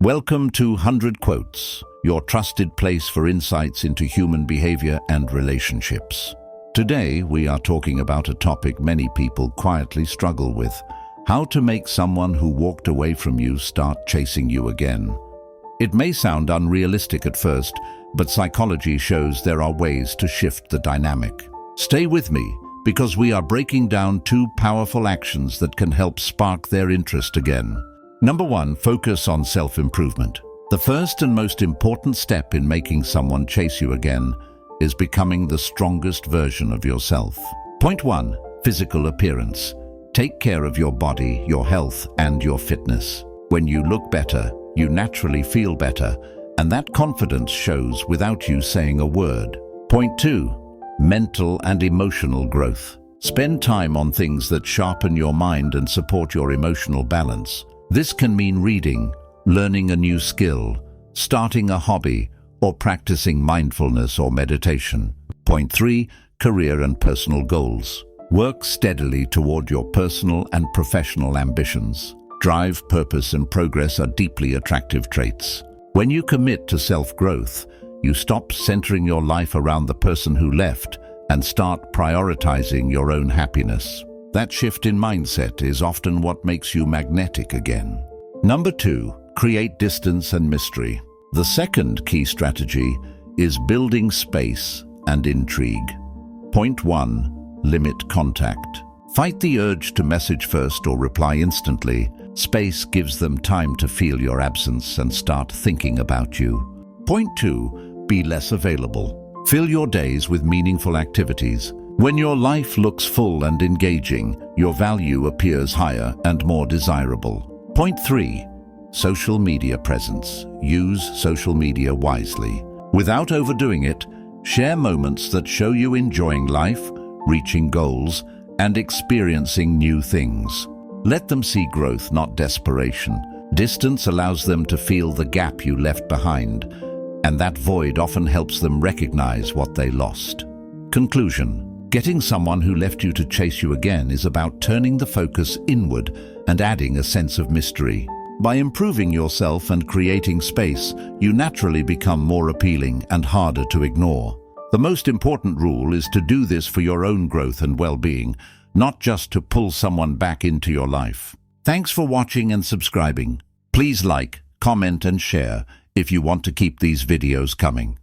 Welcome to 100 Quotes, your trusted place for insights into human behavior and relationships. Today, we are talking about a topic many people quietly struggle with: how to make someone who walked away from you start chasing you again. It may sound unrealistic at first, but psychology shows there are ways to shift the dynamic. Stay with me, because we are breaking down 2 powerful actions that can help spark their interest again. Number 1, focus on self-improvement. The first and most important step in making someone chase you again is becoming the strongest version of yourself. Point 1, physical appearance. Take care of your body, your health, and your fitness. When you look better, you naturally feel better, and that confidence shows without you saying a word. Point 2, mental and emotional growth. Spend time on things that sharpen your mind and support your emotional balance. This can mean reading, learning a new skill, starting a hobby, or practicing mindfulness or meditation. Point 3, career and personal goals. Work steadily toward your personal and professional ambitions. Drive, purpose, and progress are deeply attractive traits. When you commit to self-growth, you stop centering your life around the person who left and start prioritizing your own happiness. That shift in mindset is often what makes you magnetic again. Number 2, create distance and mystery. The second key strategy is building space and intrigue. Point 1, limit contact. Fight the urge to message first or reply instantly. Space gives them time to feel your absence and start thinking about you. Point 2, be less available. Fill your days with meaningful activities. When your life looks full and engaging, your value appears higher and more desirable. Point 3, social media presence. Use social media wisely. Without overdoing it, share moments that show you enjoying life, reaching goals, and experiencing new things. Let them see growth, not desperation. Distance allows them to feel the gap you left behind, and that void often helps them recognize what they lost. Conclusion: getting someone who left you to chase you again is about turning the focus inward and adding a sense of mystery. By improving yourself and creating space, you naturally become more appealing and harder to ignore. The most important rule is to do this for your own growth and well-being, not just to pull someone back into your life. Thanks for watching and subscribing. Please like, comment, and share if you want to keep these videos coming.